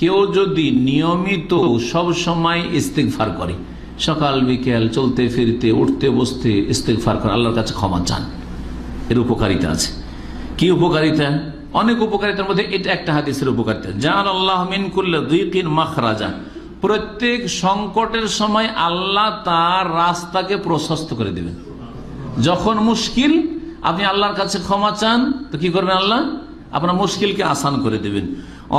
কেউ যদি নিয়মিত সব সময় ইস্তেগফার করে, সকাল বিকেল চলতে ফিরতে উঠতে বসতে ইস্তেগফার করে, আল্লাহর কাছে ক্ষমা চান, এর উপকারিতা আছে। কি উপকারিতা? অনেক উপকারিতার মধ্যে এটা একটা হাদিসের উপকারিতা, জান আল্লাহ মিন কুল্লি যিকিন মাখরাজা, প্রত্যেক সংকটের সময় আল্লাহ তার রাস্তাকে প্রশস্ত করে দিবেন। যখন মুশকিল আপনি আল্লাহর কাছে ক্ষমা চান তো কি করবেন? আল্লাহ আপনার মুশকিলকে আসান করে দেবেন।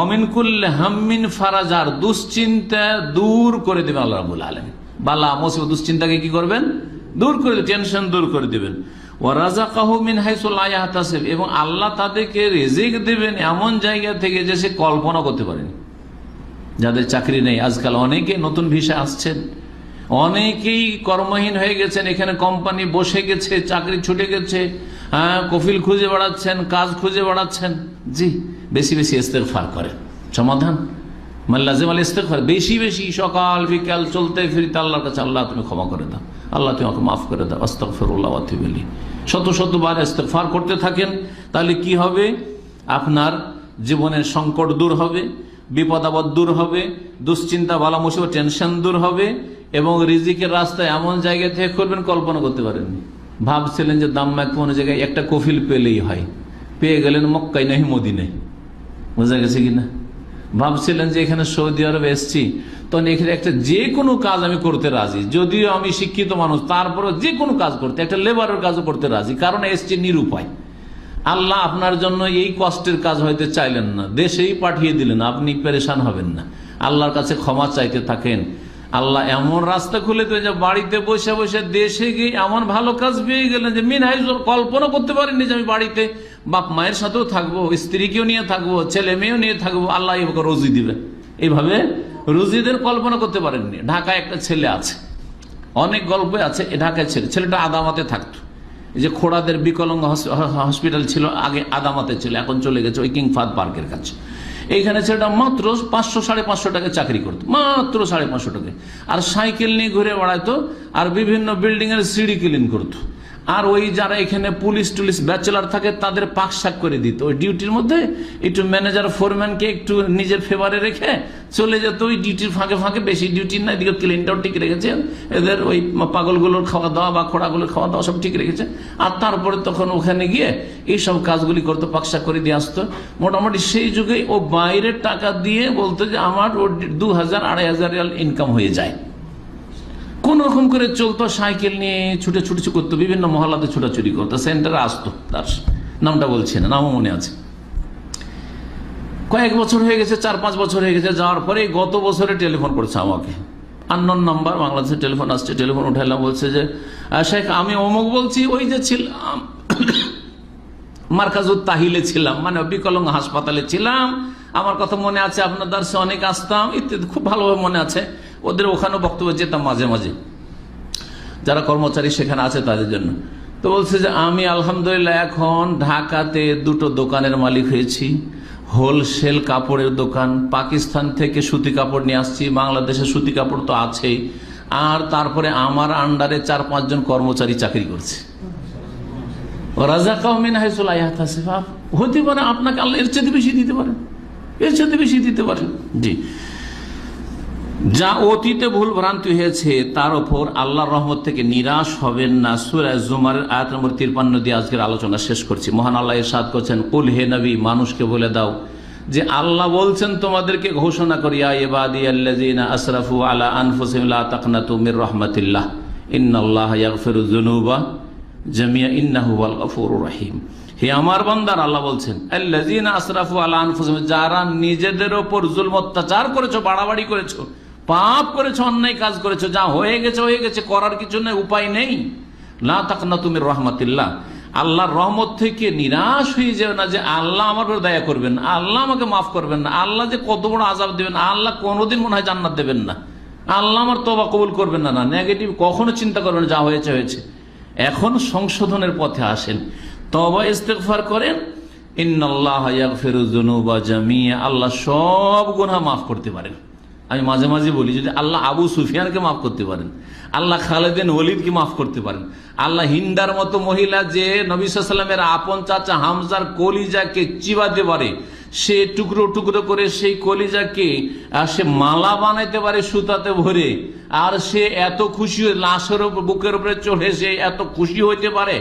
অমিন কুল্লি হাম্মিন ফারাজার, দুশ্চিন্তা দূর করে দেবেন আল্লাহ রাব্বুল আলামিন। বালা মুসিবত দুশ্চিন্তাকে কি করবেন? দূর করে দেবেন, টেনশন দূর করে দেবেন। ওয়া রাযাকাহু মিন হাইসু লা ইয়াহতাসিব, এবং আল্লাহ তাদেরকে রিজিক দেবেন এমন জায়গা থেকে যে সে কল্পনা করতে পারেনি। যাদের চাকরি নেই, আজকাল অনেকে নতুন ভিসা আসছেন, অনেকেই কর্মহীন হয়ে গেছেন, এখানে কোম্পানি বসে গেছে, চাকরি ছুটে গেছে, কফিল খুঁজে বেড়াচ্ছেন, কাজ খুঁজে বেড়াচ্ছেন। জি, বেশি বেশি ইস্তেগফার করেন, সমাধান। মাল্লাজিম আল ইস্তেগফার, বেশি বেশি সকাল বিকাল চলতে ফিরতে আল্লাহর কাছে, আল্লাহ তুমি ক্ষমা করে দাও, আল্লাহ তুমি আমাকে মাফ করে দাও, আস্তাগফিরুল্লাহ ওয়া আতুবু ইলাইহি, শত শতবার ইস্তেগফার করতে থাকেন। তাহলে কি হবে? আপনার জীবনের সংকট দূর হবে, বিপদ আপদ দূর হবে, দুশ্চিন্তা বালা মুসিবত টেনশন দূর হবে, এবং রিজিকের রাস্তায় এমন জায়গা থেকে করবেন কল্পনা করতে পারেননি। ভাবছিলেন যে দাম্মাক কোনো জায়গায় একটা কফিল পেলেই হয়, পেয়ে গেলেন মক্কায় নাহি মদিনায়, বোঝা গেছে কিনা? ভাবছিলেন যে এখানে সৌদি আরবে এসছি, তখন এখানে একটা যে কোনো কাজ আমি করতে রাজি, যদিও আমি শিক্ষিত মানুষ, তারপরে যে কোনো কাজ করতে, একটা লেবারের কাজও করতে রাজি, কারণ এসছি নিরুপায়। আল্লাহ আপনার জন্য এই কষ্টের কাজ হয়তো চাইলেন না, দেশেই পাঠিয়ে দিলেন, আপনি পেরেশান হবেন না। আল্লাহর কাছে ক্ষমা চাইতে থাকেন, আল্লাহ এমন রাস্তা খুলে দেবে যে বাড়িতে বসে বসে দেশে গিয়ে এমন ভালো কাজ পেয়ে গেলেন যে মিন হাইজুল, কল্পনা করতে পারেননি যে আমি বাড়িতে বাপ মায়ের সাথেও থাকবো, স্ত্রীকেও নিয়ে থাকবো, ছেলে মেয়েও নিয়ে থাকবো, আল্লাহ এভাবে রুজি দিবে। এইভাবে রুজিদের কল্পনা করতে পারেননি। ঢাকায় একটা ছেলে আছে, অনেক গল্পে আছে, ঢাকায় ছেলেটা আদামাতে থাকতো। এই যে খোড়াদের বিকলাঙ্গ হসপিটাল ছিল আগে, আদামাতে ছিল, এখন চলে গেছে ওই কিং ফাহাদ পার্কের কাছে। এইখানে ছেলেটা মাত্র 500-550 টাকা চাকরি করতো, মাত্র 550 টাকা, আর সাইকেল নিয়ে ঘুরে বেড়াইতো, আর বিভিন্ন বিল্ডিং এর সিঁড়ি ক্লিন করতো। আর ওই যারা এখানে পুলিশ টুলিশ ব্যাচেলার থাকে তাদের পাক শাক করে দিত। ওই ডিউটির মধ্যে একটু ম্যানেজার ফোরম্যানকে একটু নিজের ফেভারে রেখে চলে যেত, ওই ডিউটির ফাঁকে ফাঁকে, বেশি ডিউটি না, এদিকে ক্লিনটাও ঠিক রেখেছে, এদের ওই পাগলগুলোর খাওয়া দাওয়া বা খোড়াগুলোর খাওয়া দাওয়া সব ঠিক রেখেছে। আর তারপরে তখন ওখানে গিয়ে এইসব কাজগুলি করতো, পাকশাক করে দিয়ে আসতো। মোটামুটি সেই যুগে ও বাইরের টাকা দিয়ে বলতো যে আমার 2000-2500 রিয়াল ইনকাম হয়ে যায়, কোন রকম করে চলতো, সাইকেল নিয়ে ছুটে ছুটে করতো, বিভিন্ন মহল্লাতে ছুটাছুটি করতো, সেন্টারে আসতো। তার নামটা বলছি না, নামও মনে আছে। কয়েক বছর হয়ে গেছে, 4-5 বছর হয়ে গেছে। যাওয়ার পরে গত বছরে টেলিফোন করছে আমাকে, আননোন নাম্বার, বাংলাদেশের টেলিফোন আসছে। টেলিফোন উঠাইলাম, বলছে যে শেখ আমি অমুক বলছি, ওই যে ছিলাম মার্কাজুত তাহিলে ছিলাম, মানে বিকলাঙ্গ হাসপাতালে ছিলাম, আমার কথা মনে আছে, আপনার দার্সে অনেক আসতাম ইত্যাদি, খুব ভালোভাবে মনে আছে। ওদের ওখানে বক্তব্য যেতাম মাঝে মাঝে, যারা কর্মচারী সেখানে আছে তাদের জন্য। তো বলছে যে আমি আলহামদুলিল্লাহ এখন ঢাকাতে 2টো দোকানের মালিক হয়েছি, হোলসেল কাপড়ের দোকান, পাকিস্তান থেকে সুতি কাপড় নিয়ে আসছি, বাংলাদেশে সুতি কাপড় তো আছেই, আর তারপরে আমার আন্ডারে 4-5 জন কর্মচারী চাকরি করছে। রাযাকাহু মিন হাইসু লা ইয়াহতাসিব, হতে পারে আপনাকে আল্লাহ এর চেয়ে বেশি দিতে পারেন, এর চেয়ে বেশি দিতে পারেন। জি, যা অতীতে ভুল ভ্রান্তি হয়েছে তার উপর আল্লাহর রহমত থেকে নিরাশ হবেন না। সূরা জুমারের আয়াত নম্বর 53 দিয়ে আজকের আলোচনা শেষ করছি। মহান আল্লাহ ইরশাদ করছেন, কুল হে নবী, মানুষকে বলে দাও যে আল্লাহ বলছেন তোমাদেরকে ঘোষণা করি, ইয়া ইবাদিয়াল্লাযিনা আসরাফু আলা আনফুসিহিম লা তাকনাতু মির রাহমাতিল্লাহ ইন্নাল্লাহা ইয়াগফিরুয যুনুবা জামিআ ইন্নাহু হুয়াল গফুরুর রহিম। হে আমার বান্দার, আল্লাহ বলছেন, আল্লাযিনা আসরাফু আলা আনফুসিহিম, যারা নিজেদের উপর জুলম অত্যাচার করেছো, বাড়াবাড়ি করেছো, পাপ করেছো, অন্যায় কাজ করেছো, যা হয়ে গেছে হয়ে গেছে, করার কিছু নেই, উপায় নেই। লা তাকনাতু মির রাহমাতিল্লাহ, আল্লাহর রহমত থেকে নিরাশ হয়ে যাবে না যে আল্লাহ আমার উপর দয়া করবেন না, আল্লাহ আমাকে মাফ করবেন না, আল্লাহ যে কত বড় আযাব দেবেন, আল্লাহ কোনোদিন মনে হয় জান্নাত দেবেন না, আল্লাহ আমার তওবা কবুল করবেন না। না, নেগেটিভ কখনো চিন্তা করবেন, যা হয়েছে হয়েছে। এখন সংশোধনের পথে আসেন, তওবা ইস্তেগফার করেন। ইন্নাল্লাহা ইয়াগফিরুয যুনুবা জামিআ, আল্লাহ সব গুনাহ মাফ করতে পারেন। আমি মাঝে মাঝে বলি, যদি আল্লাহ আবু সুফিয়ানকে মাফ করতে পারেন, আল্লাহ খালিদ বিন ওয়ালিদকে মাফ করতে পারেন, আল্লাহ হিন্দার মতো মহিলা যে নবী সাল্লাল্লাহু আলাইহি ওয়াসাল্লামের আপন চাচা হামজার কলিজাকে চিবাতে পারে, সে টুকরো টুকরো করে সেই কলিজাকে সে মালা বানাইতে পারে সুতাতে ভরে, আর সে এত খুশি লাশের বুকের উপরে চড়ে সে এত খুশি হইতে পারে।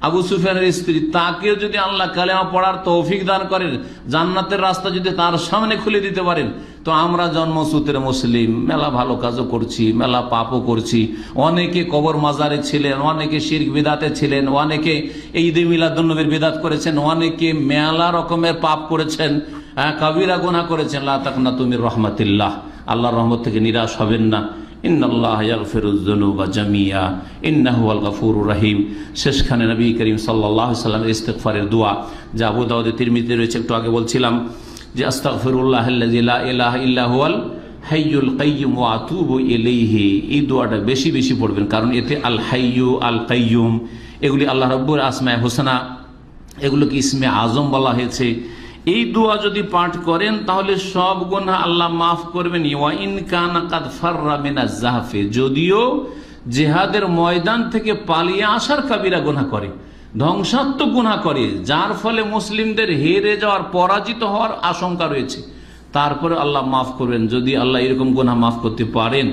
আবু সুফিয়ানের স্ত্রী, তাকেও যদি আল্লাহ কালেমা পড়ার তৌফিক দান করেন, জান্নাতের রাস্তা যদি তার সামনে খুলে দিতে পারেন, তো আমরা জন্মসূত্রে মুসলিম, মেলা ভালো কাজও করছি, মেলা পাপও করছি। অনেকে কবর মাজারে ছিলেন, অনেকে শিরক বিদাতে ছিলেন, অনেকে ঈদে মিলাদুন্নবীর বিদাত করেছেন, অনেকে মেলা রকমের পাপ করেছেন, কাবিরা গুনাহ করেছেন। লা তাকনাতু মির রাহমাতিল্লাহ, আল্লাহর রহমত থেকে নিরাশ হবেন না। ইন্নাল্লাহা ইয়াগফিরুয যুনুবা জামিআ ইন্নাহু হুয়াল গফুরুর রহিম। শেষখানে নবী করিম সাল্লাল্লাহু আলাইহি ওয়াসাল্লামের ইস্তিগফারের দোয়া, যা আবু দাউদ তিরমিজিতে রয়েছে, একটু আগে বলছিলাম যে আস্তাগফিরুল্লাহাল্লাযী লা ইলাহা ইল্লা হুয়াল হাইয়ুল কাইয়্যুম ওয়া আতুবু ইলাইহি। এই দোয়াটা বেশি বেশি পড়বেন, কারণ এতে আল হাইয়্যু আল কাইয়্যুম এগুলি আল্লাহ রাব্বুল আসমায়ে হোসনা, এগুলোকে ইসমে আজম বলা হয়েছে। এই দোয়া যদি পাঠ করেন তাহলে সব গুনাহ আল্লাহ মাফ করবেন। ওয়া ইন কানা কাদ ফাররা মিনাজ জাহফি, যদিও জিহাদের ময়দান থেকে পালিয়ে আসার কাবিরা গুনাহ করে, ধ্বংসাত্মক গুনাহ করে, যার ফলে মুসলিমদের হেরে যাওয়ার, পরাজিত হওয়ার আশঙ্কা রয়েছে, তারপরে আল্লাহ মাফ করবেন। যদি আল্লাহ এরকম গুনাহ মাফ করতে পারেন